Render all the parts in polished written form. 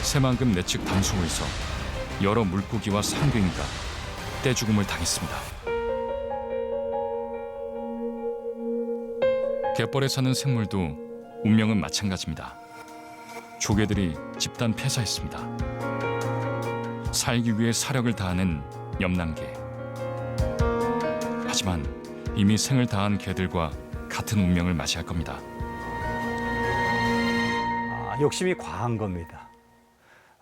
새만금 내측 담수호에서 여러 물고기와 상갱이가 떼죽음을 당했습니다. 갯벌에 사는 생물도 운명은 마찬가지입니다. 조개들이 집단 폐사했습니다. 살기 위해 사력을 다하는 염난개. 하지만 이미 생을 다한 개들과 같은 운명을 맞이할 겁니다. 욕심이 과한 겁니다.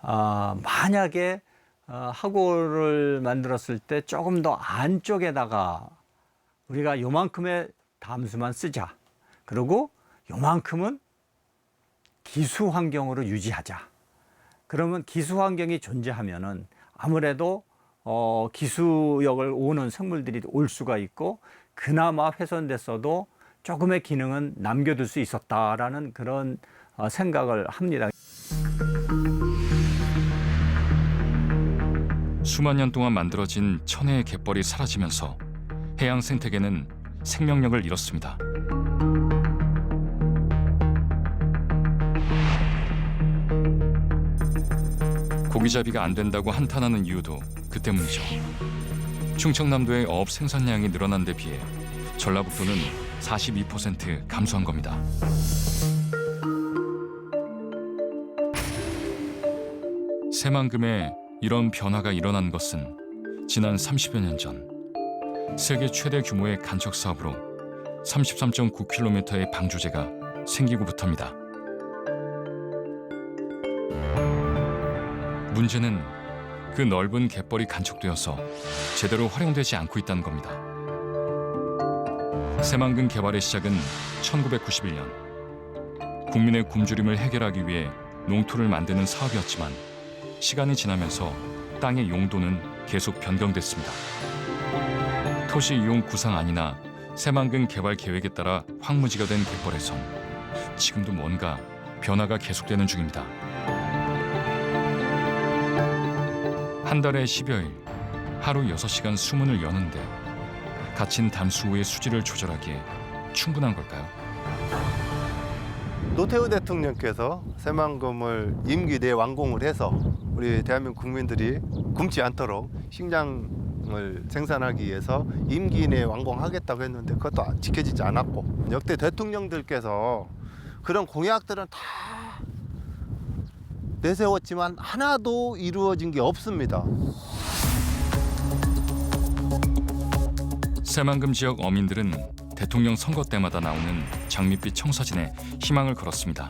만약에 하고를 만들었을 때 조금 더 안쪽에다가 우리가 요만큼의 담수만 쓰자. 그리고 요만큼은 기수 환경으로 유지하자. 그러면 기수 환경이 존재하면은 아무래도 기수역을 오는 생물들이 올 수가 있고 그나마 훼손됐어도 조금의 기능은 남겨둘 수 있었다라는 그런 생각을 합니다. 수만 년 동안 만들어진 천혜의 갯벌이 사라지면서 해양 생태계는 생명력을 잃었습니다. 고기잡이가 안 된다고 한탄하는 이유도 그 때문이죠. 충청남도의 어업 생산량이 늘어난 데 비해 전라북도는 42% 감소한 겁니다. 새만금에 이런 변화가 일어난 것은 지난 30여 년 전 세계 최대 규모의 간척 사업으로 33.9km의 방조제가 생기고부터입니다. 문제는 그 넓은 갯벌이 간척되어서 제대로 활용되지 않고 있다는 겁니다. 새만금 개발의 시작은 1991년. 국민의 굶주림을 해결하기 위해 농토를 만드는 사업이었지만 시간이 지나면서 땅의 용도는 계속 변경됐습니다. 토시 이용 구상안이나 새만금 개발 계획에 따라 황무지가 된 갯벌에선 지금도 뭔가 변화가 계속되는 중입니다. 한 달에 10여일, 하루 6시간 수문을 여는데 갇힌 담수호의 수질을 조절하기에 충분한 걸까요? 노태우 대통령께서 새만금을 임기 내 완공을 해서 우리 대한민국 국민들이 굶지 않도록 식량을 생산하기 위해서 임기 내에 완공하겠다고 했는데 그것도 지켜지지 않았고 역대 대통령들께서 그런 공약들은 다 내세웠지만 하나도 이루어진 게 없습니다. 새만금 지역 어민들은 대통령 선거 때마다 나오는 장밋빛 청사진에 희망을 걸었습니다.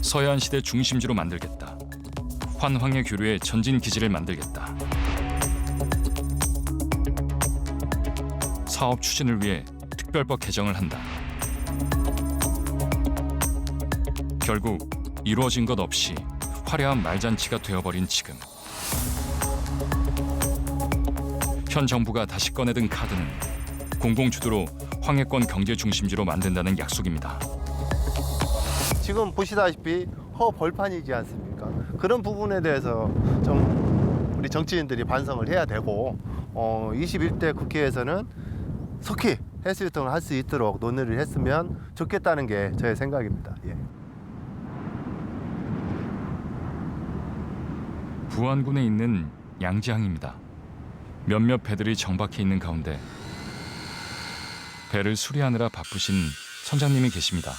서해안 시대 중심지로 만들겠다. 환황의 교류에 전진 기지를 만들겠다. 사업 추진을 위해 특별법 개정을 한다. 결국 이루어진 것 없이 화려한 말잔치가 되어버린 지금. 현 정부가 다시 꺼내든 카드는 공공주도로 황해권 경제 중심지로 만든다는 약속입니다. 지금 보시다시피 허벌판이지 않습니까? 그런 부분에 대해서 좀 우리 정치인들이 반성을 해야 되고 21대 국회에서는 속히 해수유통을 할 수 있도록 논의를 했으면 좋겠다는 게 저의 생각입니다. 예. 부안군에 있는 양지항입니다. 몇몇 배들이 정박해 있는 가운데 배를 수리하느라 바쁘신 선장님이 계십니다.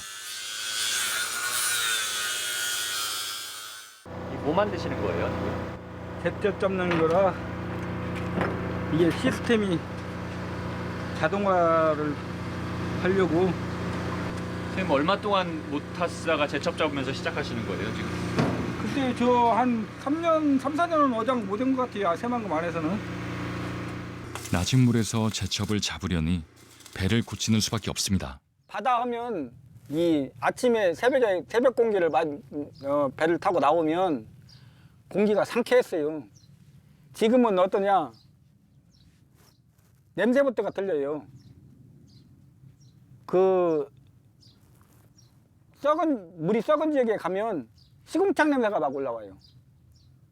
뭐 만드시는 거예요, 지금? 제때 잡는 거라 이게 시스템이 자동화를 하려고. 선생님 얼마 동안 못 타다가 제첩 잡으면서 시작하시는 거예요, 지금? 그때 저 한 3년, 3, 4년은 어장 못 한 것 같아요. 새만금 안에서는. 낮은 물에서 제첩을 잡으려니 배를 고치는 수밖에 없습니다. 바다 하면 이 아침에 새벽 공기를 배를 타고 나오면 공기가 상쾌했어요. 지금은 어떠냐? 냄새부터가 들려요. 그 물이 썩은 지역에 가면 시궁창 냄새가 막 올라와요.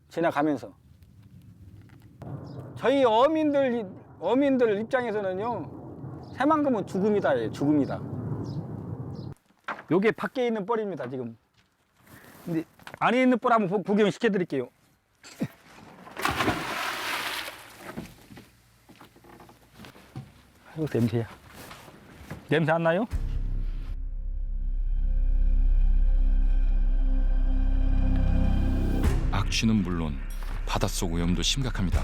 지나가면서. 저희 어민들 입장에서는요, 새만금은 죽음이다, 죽음이다. 요게 밖에 있는 뻘입니다, 지금. 근데 안에 있는 뻘 한번 구경시켜 드릴게요. 아이고, 냄새야. 냄새 안 나요? 악취는 물론 바닷속 오염도 심각합니다.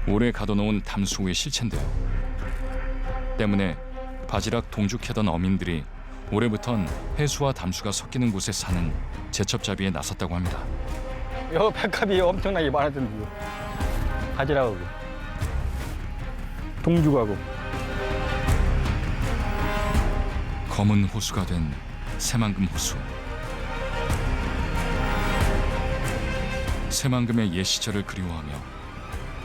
오래 가둬놓은 담수호의 실체인데요. 때문에 바지락 동죽 캐던 어민들이 올해부턴 해수와 담수가 섞이는 곳에 사는 제첩잡이에 나섰다고 합니다. 요 백합이 엄청나게 많았던데요. 바지락하고 동죽하고. 검은 호수가 된 새만금 호수. 새만금의 옛 시절을 그리워하며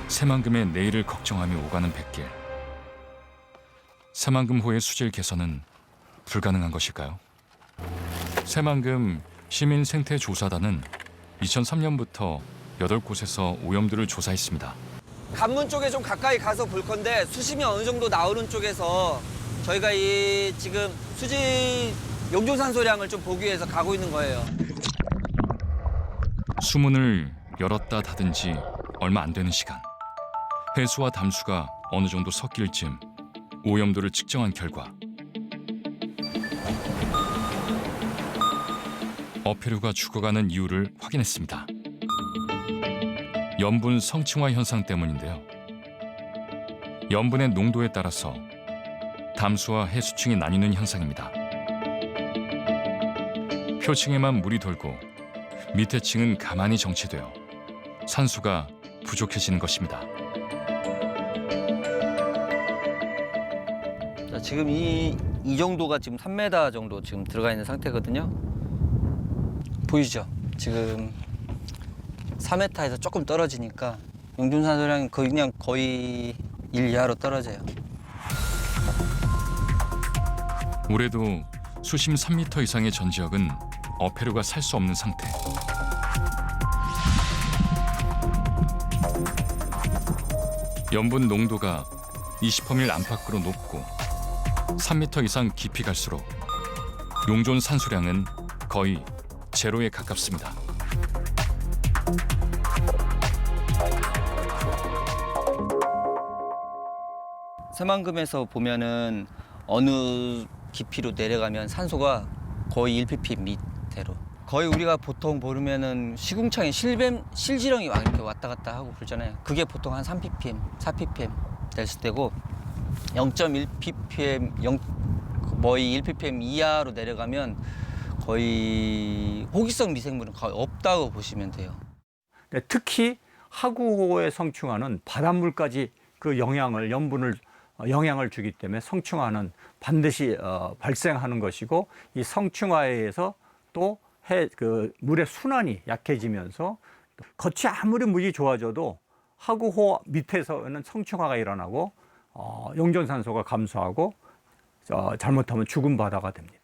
새만금의 내일을 걱정하며 오가는 백길. 새만금호의 수질 개선은 불가능한 것일까요? 새만금 시민생태조사단은 2003년부터 8곳에서 오염들을 조사했습니다. 관문 쪽에 좀 가까이 가서 볼 건데 수심이 어느 정도 나오는 쪽에서 저희가 이 지금 수질 용존산소량을 좀 보기 위해서 가고 있는 거예요. 수문을 열었다 닫은 지 얼마 안 되는 시간. 해수와 담수가 어느 정도 섞일 즈음 오염도를 측정한 결과 어패류가 죽어가는 이유를 확인했습니다. 염분 성층화 현상 때문인데요. 염분의 농도에 따라서 담수와 해수층이 나뉘는 현상입니다. 표층에만 물이 돌고 밑에 층은 가만히 정체되어 산소가 부족해지는 것입니다. 자, 지금 이 정도가 지금 3m 정도 지금 들어가 있는 상태거든요. 보이시죠? 지금 4m에서 조금 떨어지니까 용존산소량이 그냥 거의 1 이하로 떨어져요. 올해도 수심 3m 이상의 전 지역은 어패류가 살 수 없는 상태. 염분 농도가 20%밀 안팎으로 높고 3m 이상 깊이 갈수록 용존 산소량은 거의 제로에 가깝습니다. 새만금에서 보면은 어느 깊이로 내려가면 산소가 거의 1ppm 밑으로. 거의 우리가 보통 보면은 시궁창에 실지렁이 막 이렇게 왔다 갔다 하고 그러잖아요. 그게 보통 한 3ppm, 4ppm 됐을 때고 0.1ppm, 거의 1ppm 이하로 내려가면 거의 호기성 미생물은 거의 없다고 보시면 돼요. 특히 하구호의 성충화는 바닷물까지 그 영향을 주기 때문에 성충화는 반드시 발생하는 것이고, 이 성충화에 의해서 또 물의 순환이 약해지면서 겉이 아무리 물이 좋아져도 하구호 밑에서는 성충화가 일어나고 용존산소가 감소하고 잘못하면 죽은 바다가 됩니다.